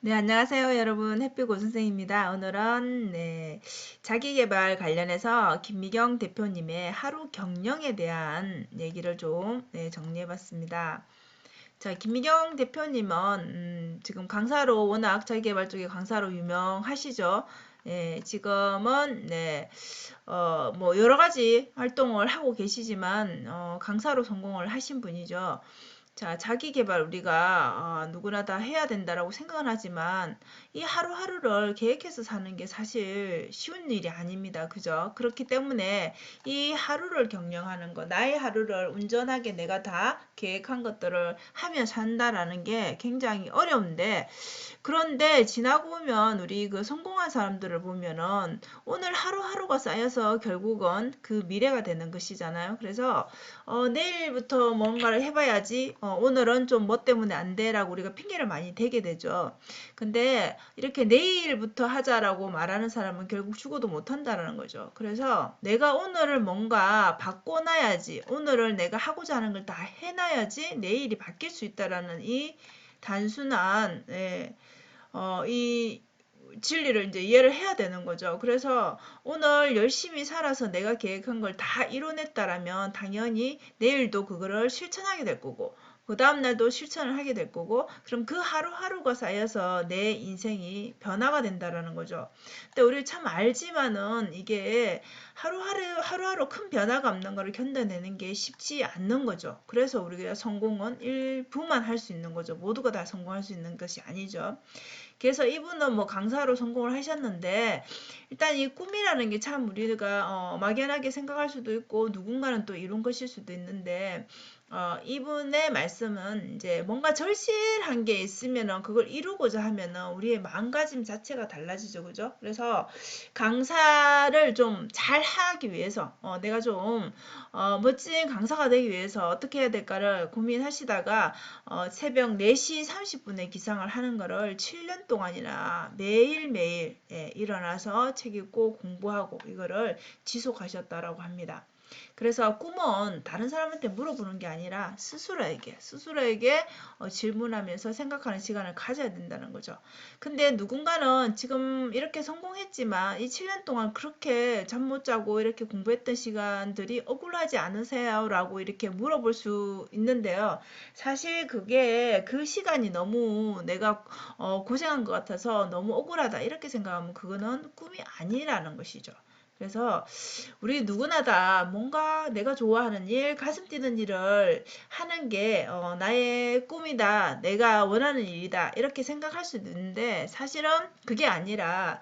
네, 안녕하세요, 여러분. 햇빛고 선생입니다. 오늘은 자기계발 관련해서 김미경 대표님의 하루 경영에 대한 얘기를 좀 정리해봤습니다. 자, 김미경 대표님은 지금 강사로 워낙 자기계발 쪽에 강사로 유명하시죠. 지금은 뭐 여러 가지 활동을 하고 계시지만 강사로 성공을 하신 분이죠. 자, 자기 개발 우리가 누구나 다 해야 된다라고 생각은 하지만 이 하루하루를 계획해서 사는 게 사실 쉬운 일이 아닙니다. 그죠? 그렇기 때문에 이 하루를 경영하는 거, 나의 하루를 온전하게 내가 다 계획한 것들을 하며 산다라는 게 굉장히 어려운데, 그런데 지나고 보면 우리 그 성공한 사람들을 보면은 오늘 하루하루가 쌓여서 결국은 그 미래가 되는 것이잖아요. 그래서 내일부터 뭔가를 해봐야지. 오늘은 좀 뭐 때문에 안 돼라고 우리가 핑계를 많이 대게 되죠. 근데 이렇게 내일부터 하자라고 말하는 사람은 결국 죽어도 못 한다는 거죠. 그래서 내가 오늘을 뭔가 바꿔놔야지. 오늘을 내가 하고자 하는 걸 다 해놔야지 내일이 바뀔 수 있다라는 이 단순한 이 진리를 이제 이해를 해야 되는 거죠. 그래서 오늘 열심히 살아서 내가 계획한 걸 다 이뤄냈다라면 당연히 내일도 그거를 실천하게 될 거고, 그 다음날도 실천을 하게 될 거고, 그럼 그 하루하루가 쌓여서 내 인생이 변화가 된다라는 거죠. 근데 우리 참 알지만은 이게 하루하루 큰 변화가 없는 거를 견뎌내는 게 쉽지 않는 거죠. 그래서 우리가 성공은 일부만 할 수 있는 거죠. 모두가 다 성공할 수 있는 것이 아니죠. 그래서 이분은 뭐 강사로 성공을 하셨는데, 일단 이 꿈이라는 게 참 우리가 막연하게 생각할 수도 있고 누군가는 또 이룬 것일 수도 있는데, 이분의 말씀은 이제 뭔가 절실한 게 있으면은 그걸 이루고자 하면은 우리의 마음가짐 자체가 달라지죠. 그죠? 그래서 강사를 좀 잘 하기 위해서 내가 좀 멋진 강사가 되기 위해서 어떻게 해야 될까를 고민하시다가 새벽 4시 30분에 기상을 하는 거를 7년 동안이나 매일매일 일어나서 책 읽고 공부하고 이거를 지속하셨다라고 합니다. 그래서 꿈은 다른 사람한테 물어보는 게 아니라 스스로에게 질문하면서 생각하는 시간을 가져야 된다는 거죠. 근데 누군가는 지금 이렇게 성공했지만 이 7년 동안 그렇게 잠 못 자고 이렇게 공부했던 시간들이 억울하지 않으세요? 라고 이렇게 물어볼 수 있는데요. 사실 그게 그 시간이 너무 내가 고생한 것 같아서 너무 억울하다 이렇게 생각하면 그거는 꿈이 아니라는 것이죠. 그래서 우리 누구나 다 뭔가 내가 좋아하는 일, 가슴 뛰는 일을 하는 게 나의 꿈이다, 내가 원하는 일이다 이렇게 생각할 수도 있는데 사실은 그게 아니라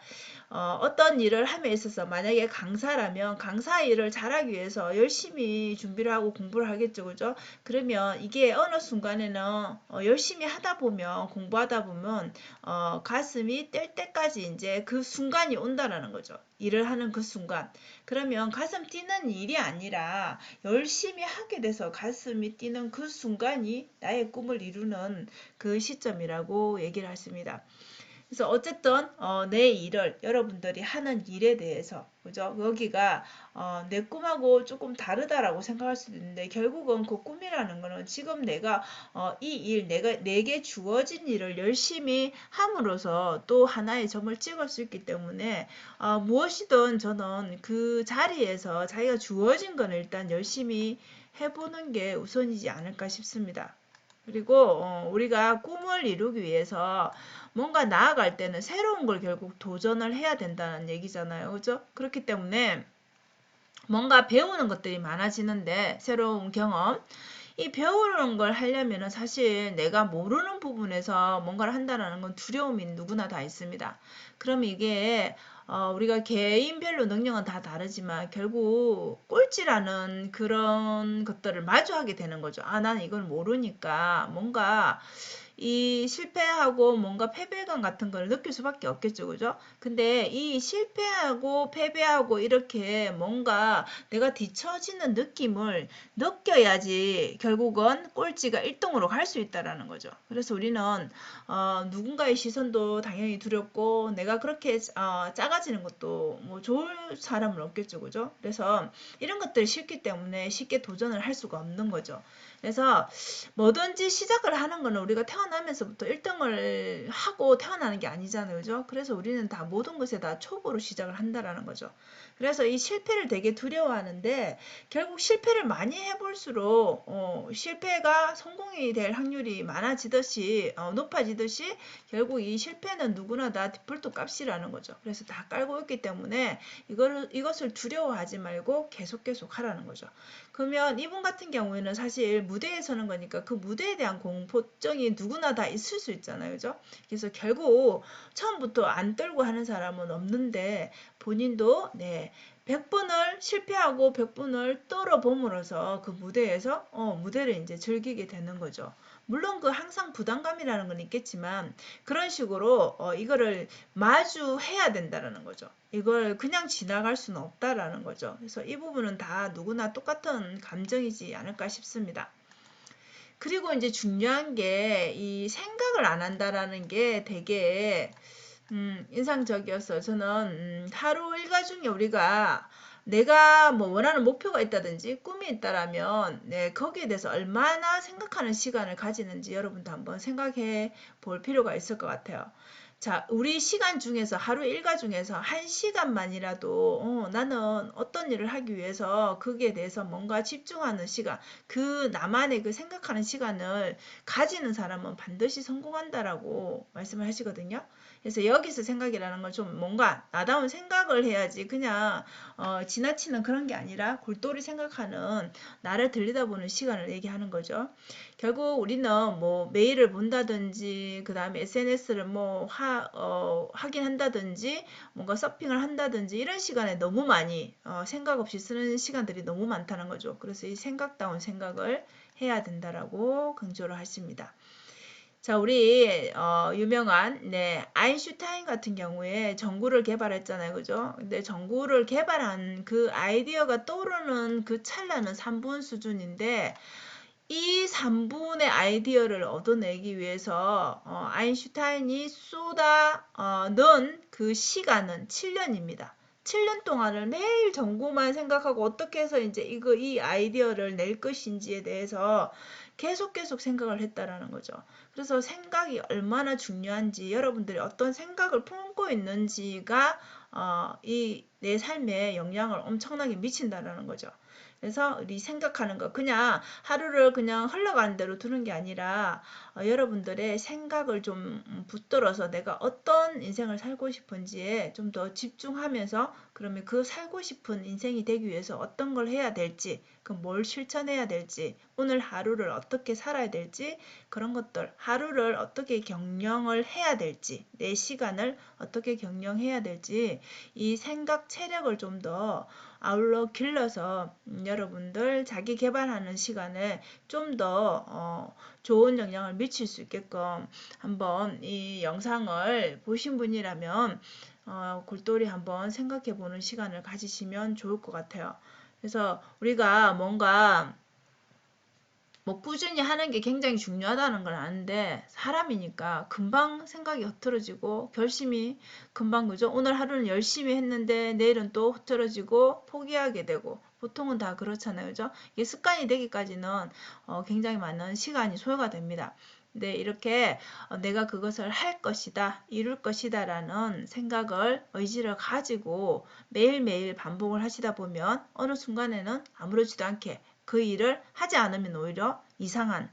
어떤 일을 함에 있어서 만약에 강사라면 강사 일을 잘하기 위해서 열심히 준비를 하고 공부를 하겠죠. 그죠? 그러면 이게 어느 순간에는 열심히 하다 보면 공부하다 보면 가슴이 뗄 때까지 이제 그 순간이 온다라는 거죠. 일을 하는 그 순간. 그러면 가슴 뛰는 일이 아니라 열심히 하게 돼서 가슴이 뛰는 그 순간이 나의 꿈을 이루는 그 시점이라고 얘기를 했습니다. 그래서 어쨌든 내 일을 여러분들이 하는 일에 대해서 그죠? 여기가 내 꿈하고 조금 다르다라고 생각할 수도 있는데 결국은 그 꿈이라는 거는 지금 내가 이 일, 내게 주어진 일을 열심히 함으로써 또 하나의 점을 찍을 수 있기 때문에 무엇이든 저는 그 자리에서 자기가 주어진 건 일단 열심히 해보는 게 우선이지 않을까 싶습니다. 그리고 우리가 꿈을 이루기 위해서 뭔가 나아갈 때는 새로운 걸 결국 도전을 해야 된다는 얘기잖아요. 그죠? 그렇기 때문에 뭔가 배우는 것들이 많아지는데 새로운 경험 이 배우는 걸 하려면은 사실 내가 모르는 부분에서 뭔가를 한다는 건 두려움이 누구나 다 있습니다. 그럼 이게 우리가 개인별로 능력은 다 다르지만 결국 꼴찌라는 그런 것들을 마주하게 되는 거죠. 아, 나는 이걸 모르니까 뭔가 이 실패하고 뭔가 패배감 같은 걸 느낄 수밖에 없겠죠. 그죠? 근데 이 실패하고 패배하고 이렇게 뭔가 내가 뒤처지는 느낌을 느껴야지 결국은 꼴찌가 1등으로 갈 수 있다라는 거죠. 그래서 우리는 누군가의 시선도 당연히 두렵고 내가 그렇게 작아지는 것도 뭐 좋을 사람은 없겠죠. 그죠? 그래서 이런 것들이 싫기 때문에 쉽게 도전을 할 수가 없는 거죠. 그래서 뭐든지 시작을 하는 거는 우리가 태어나면서부터 1등을 하고 태어나는 게 아니잖아요. 그죠? 그래서 우리는 다 모든 것에 다 초보로 시작을 한다라는 거죠. 그래서 이 실패를 되게 두려워하는데 결국 실패를 많이 해볼수록 실패가 성공이 될 확률이 많아지듯이 높아지듯이 결국 이 실패는 누구나 다 디폴트 값이라는 거죠. 그래서 다 깔고 있기 때문에 이것을 두려워하지 말고 계속 하라는 거죠. 그러면 이분 같은 경우에는 사실 무대에 서는 거니까 그 무대에 대한 공포증이 누구나 다 있을 수 있잖아요. 그죠? 그래서 결국 처음부터 안 떨고 하는 사람은 없는데 본인도 100번을 실패하고 100번을 떨어봄으로써 그 무대에서 무대를 이제 즐기게 되는 거죠. 물론 그 항상 부담감이라는 건 있겠지만 그런 식으로 이거를 마주해야 된다라는 거죠. 이걸 그냥 지나갈 수는 없다라는 거죠. 그래서 이 부분은 다 누구나 똑같은 감정이지 않을까 싶습니다. 그리고 이제 중요한 게 이 생각을 안 한다라는 게 되게 인상적이었어요. 저는 하루 일과 중에 우리가 내가 뭐 원하는 목표가 있다든지 꿈이 있다라면 거기에 대해서 얼마나 생각하는 시간을 가지는지 여러분도 한번 생각해 볼 필요가 있을 것 같아요. 자, 우리 시간 중에서 하루 일과 중에서 1시간만이라도 나는 어떤 일을 하기 위해서 거기에 대해서 뭔가 집중하는 시간, 그 나만의 그 생각하는 시간을 가지는 사람은 반드시 성공한다라고 말씀을 하시거든요. 그래서 여기서 생각이라는 건 좀 뭔가 나다운 생각을 해야지 그냥 지나치는 그런 게 아니라 골똘히 생각하는 나를 들여다보는 시간을 얘기하는 거죠. 결국 우리는 뭐 메일을 본다든지 그 다음에 SNS를 뭐 확인한다든지 뭔가 서핑을 한다든지 이런 시간에 너무 많이 생각 없이 쓰는 시간들이 너무 많다는 거죠. 그래서 이 생각다운 생각을 해야 된다라고 강조를 하십니다. 자, 우리 유명한 아인슈타인 같은 경우에 전구를 개발했잖아요. 그죠? 근데 전구를 개발한 그 아이디어가 떠오르는 그 찰나는 3분 수준인데 이 3분의 아이디어를 얻어내기 위해서 아인슈타인이 넣은 그 시간은 7년입니다. 7년 동안을 매일 전구만 생각하고 어떻게 해서 이제 이 아이디어를 낼 것인지에 대해서 계속 생각을 했다라는 거죠. 그래서 생각이 얼마나 중요한지 여러분들이 어떤 생각을 품고 있는지가 이 내 삶에 영향을 엄청나게 미친다라는 거죠. 그래서 우리 생각하는 거 그냥 하루를 그냥 흘러가는 대로 두는 게 아니라 여러분들의 생각을 좀 붙들어서 내가 어떤 인생을 살고 싶은지에 좀 더 집중하면서 그러면 그 살고 싶은 인생이 되기 위해서 어떤 걸 해야 될지 그 뭘 실천해야 될지 오늘 하루를 어떻게 살아야 될지 그런 것들 하루를 어떻게 경영을 해야 될지 내 시간을 어떻게 경영해야 될지 이 생각 체력을 좀 더 아울러 길러서 여러분들 자기 개발하는 시간에 좀 더 좋은 영향을 미칠 수 있게끔 한번 이 영상을 보신 분이라면 골똘히 한번 생각해 보는 시간을 가지시면 좋을 것 같아요. 그래서 우리가 뭔가 뭐 꾸준히 하는 게 굉장히 중요하다는 걸 아는데 사람이니까 금방 생각이 흐트러지고 결심이 금방 그죠? 오늘 하루는 열심히 했는데 내일은 또 흐트러지고 포기하게 되고 보통은 다 그렇잖아요. 그죠? 이게 습관이 되기까지는 굉장히 많은 시간이 소요가 됩니다. 근데 이렇게 내가 그것을 할 것이다, 이룰 것이다 라는 생각을, 의지를 가지고 매일매일 반복을 하시다 보면 어느 순간에는 아무렇지도 않게 그 일을 하지 않으면 오히려 이상한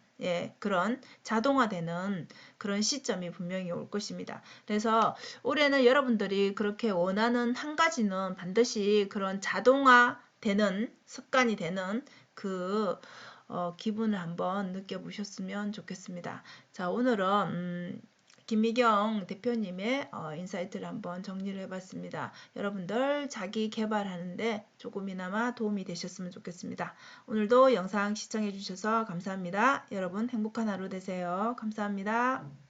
그런 자동화되는 그런 시점이 분명히 올 것입니다. 그래서 올해는 여러분들이 그렇게 원하는 한 가지는 반드시 그런 자동화되는 습관이 되는 그 기분을 한번 느껴보셨으면 좋겠습니다. 자, 오늘은 김미경 대표님의 인사이트를 한번 정리를 해봤습니다. 여러분들 자기 개발하는데 조금이나마 도움이 되셨으면 좋겠습니다. 오늘도 영상 시청해 주셔서 감사합니다. 여러분 행복한 하루 되세요. 감사합니다.